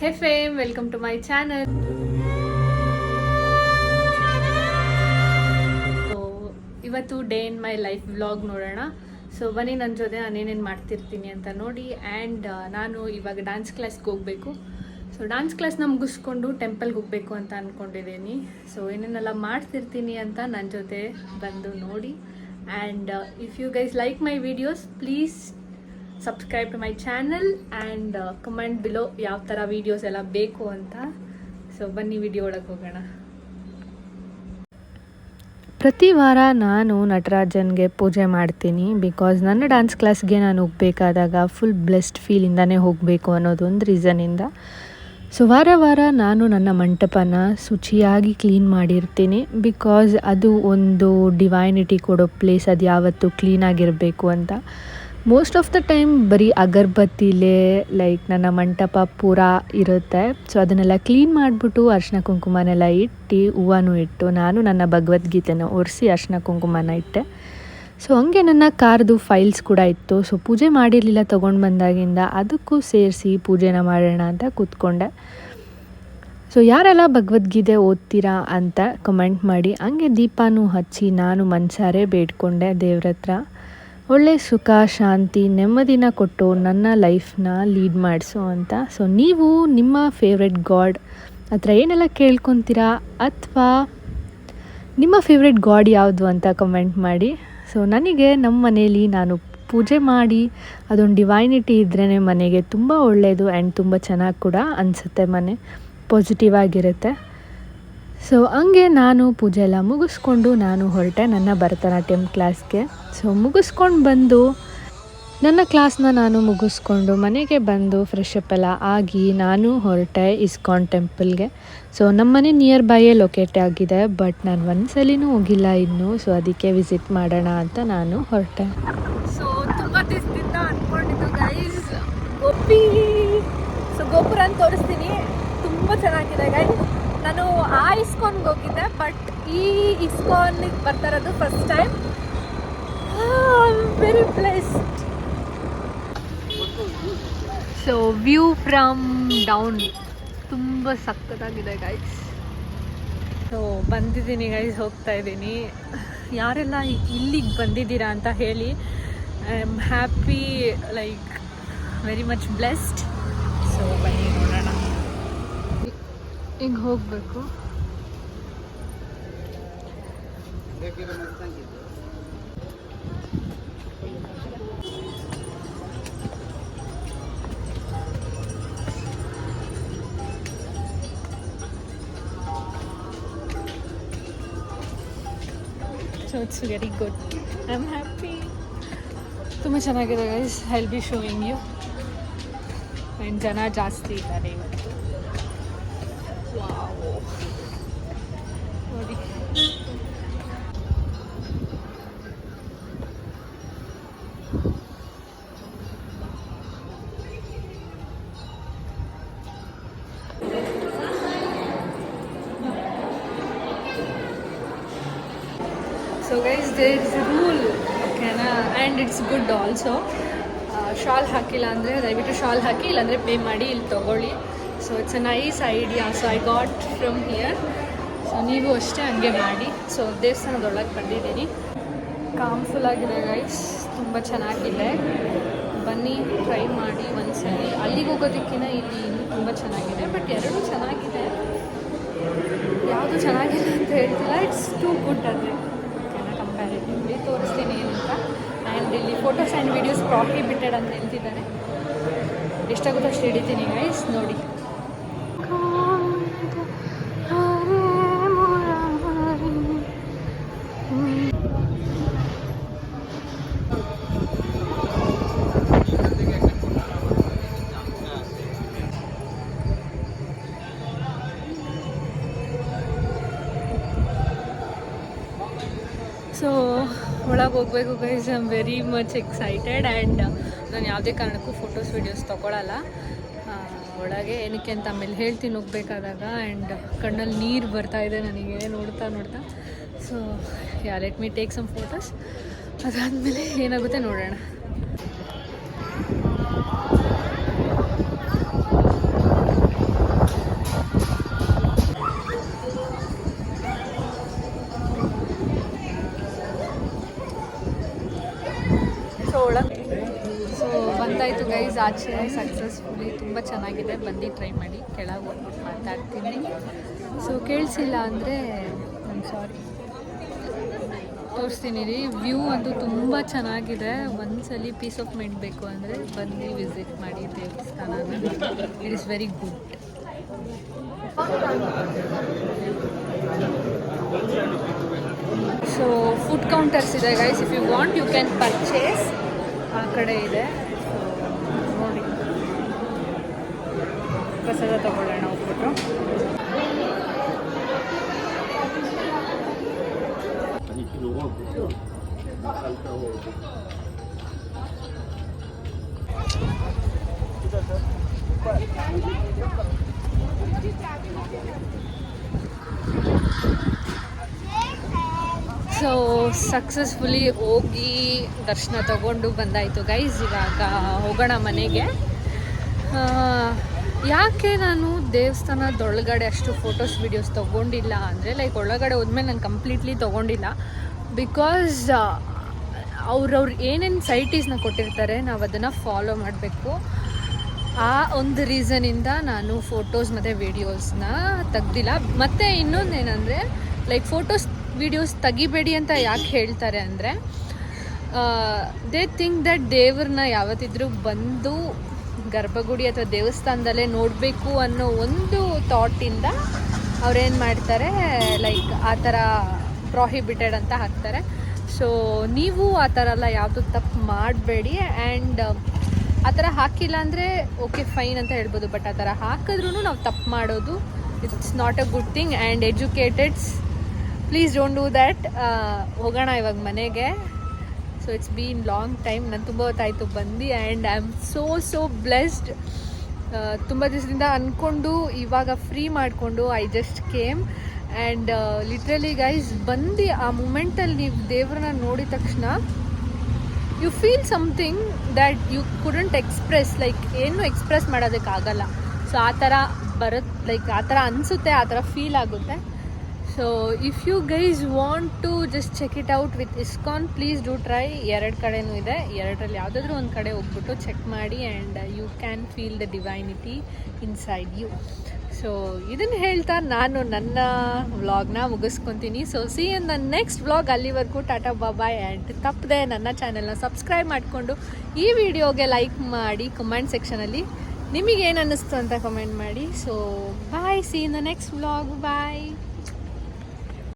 Hey fam, welcome to my channel. So ಇವತ್ತು day in my life vlog ನೋಡೋಣ. So ಬನ್ನಿ ನನ್ನ ಜೊತೆ ನಾನೇನೇನು ಮಾಡ್ತಿರ್ತೀನಿ ಅಂತ ನೋಡಿ. ಆ್ಯಂಡ್ ನಾನು ಇವಾಗ ಡ್ಯಾನ್ಸ್ ಕ್ಲಾಸ್ಗೆ ಹೋಗಬೇಕು. ಸೊ ಡ್ಯಾನ್ಸ್ ಕ್ಲಾಸ್ನ ಮುಗಿಸ್ಕೊಂಡು ಟೆಂಪಲ್ಗೆ ಹೋಗಬೇಕು ಅಂತ ಅಂದ್ಕೊಂಡಿದ್ದೀನಿ. ಸೊ ಏನೇನೆಲ್ಲ ಮಾಡ್ತಿರ್ತೀನಿ ಅಂತ ನನ್ನ ಜೊತೆ ಬಂದು ನೋಡಿ. And if you guys like my videos, please subscribe to my channel and comment below ಯಾವ ಥರ ವೀಡಿಯೋಸ್ ಎಲ್ಲ ಬೇಕು ಅಂತ. ಸೊ ಬನ್ನಿ ವಿಡಿಯೋ ಒಳಗೆ ಹೋಗೋಣ. ಪ್ರತಿ ವಾರ ನಾನು ನಟರಾಜನ್ಗೆ ಪೂಜೆ ಮಾಡ್ತೀನಿ. ಬಿಕಾಸ್ ನನ್ನ ಡ್ಯಾನ್ಸ್ ಕ್ಲಾಸ್ಗೆ ನಾನು ಹೋಗಬೇಕಾದಾಗ ಫುಲ್ ಬ್ಲೆಸ್ಡ್ ಫೀಲಿಂದನೇ ಹೋಗಬೇಕು ಅನ್ನೋದೊಂದು ರೀಸನಿಂದ. ಸೊ ವಾರ ವಾರ ನಾನು ನನ್ನ ಮಂಟಪನ ಶುಚಿಯಾಗಿ ಕ್ಲೀನ್ ಮಾಡಿರ್ತೀನಿ. ಬಿಕಾಸ್ ಅದು ಒಂದು ಡಿವೈನಿಟಿ ಕೊಡೋ ಪ್ಲೇಸ್, ಅದು ಯಾವತ್ತೂ ಕ್ಲೀನಾಗಿರಬೇಕು ಅಂತ. ಮೋಸ್ಟ್ ಆಫ್ ದ ಟೈಮ್ ಬರೀ ಅಗರಬತ್ತಿಲೇ ಲೈಕ್ ನನ್ನ ಮಂಟಪ ಪೂರಾ ಇರುತ್ತೆ. ಸೊ ಅದನ್ನೆಲ್ಲ ಕ್ಲೀನ್ ಮಾಡಿಬಿಟ್ಟು ಅರಿಶಿನ ಕುಂಕುಮನೆಲ್ಲ ಇಟ್ಟು, ಹೂವನೂ ಇಟ್ಟು, ನಾನು ನನ್ನ ಭಗವದ್ಗೀತೆನ ಒರೆಸಿ ಅರಿಶಿನ ಕುಂಕುಮನ ಇಟ್ಟೆ. ಸೊ ಹಂಗೆ ನನ್ನ ಕಾರ್ದು ಫೈಲ್ಸ್ ಕೂಡ ಇತ್ತು. ಸೊ ಪೂಜೆ ಮಾಡಿರಲಿಲ್ಲ ತೊಗೊಂಡು ಬಂದಾಗಿಂದ, ಅದಕ್ಕೂ ಸೇರಿಸಿ ಪೂಜೆನ ಮಾಡೋಣ ಅಂತ ಕೂತ್ಕೊಂಡೆ. ಸೊ ಯಾರೆಲ್ಲ ಭಗವದ್ಗೀತೆ ಓದ್ತೀರಾ ಅಂತ ಕಮೆಂಟ್ ಮಾಡಿ. ಹಂಗೆ ದೀಪನೂ ಹಚ್ಚಿ ನಾನು ಮನಸಾರೆ ಬೇಡ್ಕೊಂಡೆ ದೇವ್ರ ಹತ್ರ, ಒಳ್ಳೆ ಸುಖ, ಶಾಂತಿ, ನೆಮ್ಮದಿನ ಕೊಟ್ಟು ನನ್ನ ಲೈಫ್ನ ಲೀಡ್ ಮಾಡಿಸು ಅಂತ. ಸೊ ನೀವು ನಿಮ್ಮ ಫೇವ್ರೆಟ್ ಗಾಡ್ ಹತ್ರ ಏನೆಲ್ಲ ಕೇಳ್ಕೊತೀರಾ, ಅಥವಾ ನಿಮ್ಮ ಫೇವ್ರೆಟ್ ಗಾಡ್ ಯಾವುದು ಅಂತ ಕಮೆಂಟ್ ಮಾಡಿ. ಸೊ ನನಗೆ ನಮ್ಮ ಮನೇಲಿ ನಾನು ಪೂಜೆ ಮಾಡಿ ಅದೊಂದು ಡಿವೈನಿಟಿ ಇದ್ರೇ ಮನೆಗೆ ತುಂಬ ಒಳ್ಳೆಯದು. ಆ್ಯಂಡ್ ತುಂಬ ಚೆನ್ನಾಗಿ ಕೂಡ ಅನಿಸುತ್ತೆ, ಮನೆ ಪಾಸಿಟಿವ್ ಆಗಿರುತ್ತೆ. ಸೊ ಹಂಗೆ ನಾನು ಪೂಜೆ ಎಲ್ಲ ಮುಗಿಸ್ಕೊಂಡು ನಾನು ಹೊರಟೆ ನನ್ನ ಭರತನಾಟ್ಯಂ ಕ್ಲಾಸ್ಗೆ. ಸೊ ಮುಗಿಸ್ಕೊಂಡು ಬಂದು ನನ್ನ ಕ್ಲಾಸ್ನ ನಾನು ಮುಗಿಸ್ಕೊಂಡು ಮನೆಗೆ ಬಂದು ಫ್ರೆಶ್ ಅಪ್ ಎಲ್ಲ ಆಗಿ ನಾನು ಹೊರಟೆ ಇಸ್ಕಾನ್ ಟೆಂಪಲ್ಗೆ. ಸೊ ನಮ್ಮ ಮನೆ ನಿಯರ್ ಬೈಯೇ ಲೊಕೇಟ್ ಆಗಿದೆ, ಬಟ್ ನಾನು ಒಂದ್ಸಲಿನೂ ಹೋಗಿಲ್ಲ ಇನ್ನೂ. ಸೊ ಅದಕ್ಕೆ ವಿಸಿಟ್ ಮಾಡೋಣ ಅಂತ ನಾನು ಹೊರಟೆ. ಸೊ ತುಂಬ ದಿವಸದಿಂದ ಅಂದ್ಕೊಂಡಿದ್ದು ಗೈಸ್, ಗೋಪುರ ಅಂತ ತೋರಿಸ್ತೀನಿ, ತುಂಬ ಚೆನ್ನಾಗಿದೆ ಗೈಸ್. ನಾನು ಆ ಇಸ್ಕಾನ್ಗೆ ಹೋಗಿದ್ದೆ, ಬಟ್ ಈ ಇಸ್ಕಾನ್ಗೆ ಬರ್ತಾ ಇರೋದು first time. Very blessed. So view from down ತುಂಬ ಸಕ್ಕತ್ತಾಗಿದೆ ಗೈಸ್. ಸೊ ಬಂದಿದ್ದೀನಿ ಗೈಸ್, ಹೋಗ್ತಾ ಇದ್ದೀನಿ. ಯಾರೆಲ್ಲ ಇಲ್ಲಿಗೆ ಬಂದಿದ್ದೀರಾ ಅಂತ ಹೇಳಿ. I am happy, like very much blessed. So ಬನ್ನಿ ನೋಡೋಣ. ಹಿಂಗೆ ಹೋಗಬೇಕು. So it's very good. I am happy. ತುಂಬ ಚೆನ್ನಾಗಿದೆ guys. I will be showing you. And ಜನ ಜಾಸ್ತಿ ಇದ್ದಾರೆ ಇವತ್ತು. ನೋಡಿ, so guys there is a rule, ಓಕೆನಾ? And it's good also. Shawl ಹಾಕಿಲ್ಲ ಅಂದರೆ ದಯವಿಟ್ಟು ಶಾಲ್ ಹಾಕಿ, ಇಲ್ಲಾಂದರೆ ಪೇ ಮಾಡಿ ಇಲ್ಲಿ ತೊಗೊಳ್ಳಿ. So it's a nice idea. So I got from here. So ನೀವು ಅಷ್ಟೇ ಹಂಗೆ ಮಾಡಿ. ಸೊ ದೇವಸ್ಥಾನದೊಳಗೆ ಬಂದಿದ್ದೀನಿ. ಕಾಮ್ಫುಲ್ ಆಗಿದೆ ಗೈಸ್, ತುಂಬ ಚೆನ್ನಾಗಿದೆ. ಬನ್ನಿ ಟ್ರೈ ಮಾಡಿ ಒಂದ್ಸಲಿ. ಅಲ್ಲಿಗೆ ಹೋಗೋದಕ್ಕಿಂತ ಇಲ್ಲಿ ಇನ್ನೂ ತುಂಬ ಚೆನ್ನಾಗಿದೆ. ಬಟ್ ಎರಡೂ ಚೆನ್ನಾಗಿದೆ, ಯಾವುದು ಚೆನ್ನಾಗಿಲ್ಲ ಅಂತ ಹೇಳ್ತಿಲ್ಲ. ಇಟ್ಸ್ ಟೂ ಗುಡ್ ಅಂದರೆ ಓಕೆನಾ, ಕಂಪ್ಯಾರಿಟಿವ್ಲಿ. ತೋರಿಸ್ತೀನಿ ಏನಂತ. ಆ್ಯಂಡ್ ಇಲ್ಲಿ ಫೋಟೋಸ್ ಆ್ಯಂಡ್ ವೀಡಿಯೋಸ್ ಪ್ರಾಹಿಬಿಟೆಡ್ ಅಂತ ನಿಂತಿದ್ದಾರೆ. ಎಷ್ಟಾಗುತ್ತೋ ಅಷ್ಟು ಹಿಡಿತೀನಿ ಗೈಸ್, ನೋಡಿ. ಸೊ ಒಳಗೆ ಹೋಗ್ಬೇಕು guys. I am very much excited. And ನಾನು ಯಾವುದೇ ಕಾರಣಕ್ಕೂ ಫೋಟೋಸ್ ವೀಡಿಯೋಸ್ ತೊಗೊಳಲ್ಲ ಒಳಗೆ. ಏನಕ್ಕೆ ಅಂತ ಆಮೇಲೆ ಹೇಳ್ತೀನಿ ಹೋಗ್ಬೇಕಾದಾಗ. ಆ್ಯಂಡ್ ಕಣ್ಣಲ್ಲಿ ನೀರು ಬರ್ತಾಯಿದೆ ನನಗೆ ನೋಡ್ತಾ ನೋಡ್ತಾ. So yeah, let me take some photos. ಅದಾದಮೇಲೆ ಏನಾಗುತ್ತೆ ನೋಡೋಣ. ಆಚೆ ಸಕ್ಸಸ್ಫುಲಿ ತುಂಬ ಚೆನ್ನಾಗಿದೆ, ಬಂದು ಟ್ರೈ ಮಾಡಿ. ಕೆಳಗೆ ಹೋಗ್ಬಿಟ್ಟು ಮಾತಾಡ್ತೀನಿ. ಸೊ ಕೇಳಿಸಿಲ್ಲ ಅಂದರೆ ನಾನು ಸಾರಿ. ತೋರಿಸ್ತೀನಿ ರೀ, ವ್ಯೂ ಅಂತೂ ತುಂಬ ಚೆನ್ನಾಗಿದೆ. ಒಂದ್ಸಲಿ ಪೀಸ್ ಆಫ್ ಮೈಂಡ್ ಬೇಕು ಅಂದರೆ ಬಂದು ವಿಸಿಟ್ ಮಾಡಿ ದೇವಸ್ಥಾನನ. It is very good. So food counters ಇದೆ guys, if you want you can purchase. ಆ ಕಡೆ ಇದೆ. ಸೊ ನೋಡಿ, ಪ್ರಸಾದ ತಗೊಳ್ಳೋಣ ಹೋಗ್ಬಿಟ್ಟು. ಸೊ ಸಕ್ಸಸ್ಫುಲಿ ಹೋಗಿ ದರ್ಶನ ತಗೊಂಡು ಬಂದಾಯಿತು ಗೈಸ್. ಇವಾಗ ಹೋಗೋಣ ಮನೆಗೆ. ಯಾಕೆ ನಾನು ದೇವಸ್ಥಾನದೊಳಗಡೆ ಅಷ್ಟು ಫೋಟೋಸ್ ವೀಡಿಯೋಸ್ ತೊಗೊಂಡಿಲ್ಲ ಅಂದರೆ, ಲೈಕ್ ಒಳಗಡೆ ಹೋದ್ಮೇಲೆ ನಾನು ಕಂಪ್ಲೀಟ್ಲಿ ತೊಗೊಂಡಿಲ್ಲ. ಬಿಕಾಸ್ ಅವ್ರವ್ರು ಏನೇನು ಸೈಟೀಸ್ನ ಕೊಟ್ಟಿರ್ತಾರೆ ನಾವು ಅದನ್ನು ಫಾಲೋ ಮಾಡಬೇಕು. ಆ ಒಂದು ರೀಸನಿಂದ ನಾನು ಫೋಟೋಸ್ ಮತ್ತು ವೀಡಿಯೋಸ್ನ ತೆಗ್ದಿಲ್ಲ. ಮತ್ತು ಇನ್ನೊಂದೇನೆಂದರೆ, ಲೈಕ್ ಫೋಟೋಸ್ ವೀಡಿಯೋಸ್ ತೆಗಿಬೇಡಿ ಅಂತ ಯಾಕೆ ಹೇಳ್ತಾರೆ ಅಂದರೆ, ದೇ ಥಿಂಕ್ ದಟ್ ದೇವ್ರನ್ನ ಯಾವತ್ತಿದ್ರೂ ಬಂದು ಗರ್ಭಗುಡಿ ಅಥವಾ ದೇವಸ್ಥಾನದಲ್ಲೇ ನೋಡಬೇಕು ಅನ್ನೋ ಒಂದು ಥಾಟಿಂದ ಅವ್ರೇನು ಮಾಡ್ತಾರೆ, ಲೈಕ್ ಆ ಥರ ಪ್ರಾಹಿಬಿಟೆಡ್ ಅಂತ ಹಾಕ್ತಾರೆ. ಸೊ ನೀವು ಆ ಥರ ಎಲ್ಲ ಯಾವುದು ತಪ್ಪು ಮಾಡಬೇಡಿ. ಆ್ಯಂಡ್ ಆ ಥರ ಹಾಕಿಲ್ಲ ಅಂದರೆ ಓಕೆ ಫೈನ್ ಅಂತ ಹೇಳ್ಬೋದು. ಬಟ್ ಆ ಥರ ಹಾಕಿದ್ರೂ ನಾವು ತಪ್ಪು ಮಾಡೋದು it's not a good thing. And educateds please don't do that. ಹೋಗೋಣ ಇವಾಗ ಮನೆಗೆ. So it's been long time, ನಾನು ತುಂಬ ಹೊತ್ತಾಯಿತು ಬಂದು. And I am so blessed. ತುಂಬ ದಿವಸದಿಂದ ಅಂದ್ಕೊಂಡು ಇವಾಗ ಫ್ರೀ ಮಾಡಿಕೊಂಡು I just came. And literally guys, ಬಂದು ಆ ಮೂಮೆಂಟಲ್ಲಿ ನೀವು ದೇವ್ರನ್ನ ನೋಡಿದ ತಕ್ಷಣ you feel something that you couldn't express. Like ಏನು ಎಕ್ಸ್ಪ್ರೆಸ್ ಮಾಡೋದಕ್ಕಾಗಲ್ಲ. ಸೊ ಆ ಥರ ಬರುತ್ತೆ, ಲೈಕ್ ಆ ಥರ ಅನಿಸುತ್ತೆ, ಆ ಥರ ಫೀಲ್ ಆಗುತ್ತೆ. So if you guys want to just check it out with ISKCON, please do try. 2 ಕಡೆನೂ ಇದೆ. 2ರಲ್ಲಿ ಯಾವುದಾದ್ರೂ ಒಂದು ಕಡೆ ಹೋಗ್ಬಿಟ್ಟು ಚೆಕ್ ಮಾಡಿ. And you can feel the divinity inside you. So ಇದನ್ನು ಹೇಳ್ತಾ ನಾನು ನನ್ನ ವ್ಲಾಗ್ನ ಮುಗಿಸ್ಕೊತೀನಿ. So see in the next vlog. ಅಲ್ಲಿವರೆಗೂ ಟಾಟಾ ಬಾಯ್. ಆ್ಯಂಡ್ ತಪ್ಪದೆ ನನ್ನ ಚಾನೆಲ್ನ ಸಬ್ಸ್ಕ್ರೈಬ್ ಮಾಡಿಕೊಂಡು ಈ ವಿಡಿಯೋಗೆ ಲೈಕ್ ಮಾಡಿ. ಕಮೆಂಟ್ ಸೆಕ್ಷನಲ್ಲಿ ನಿಮಗೇನು ಅನ್ನಿಸ್ತು ಅಂತ ಕಮೆಂಟ್ ಮಾಡಿ. So bye, see in the next vlog. Bye.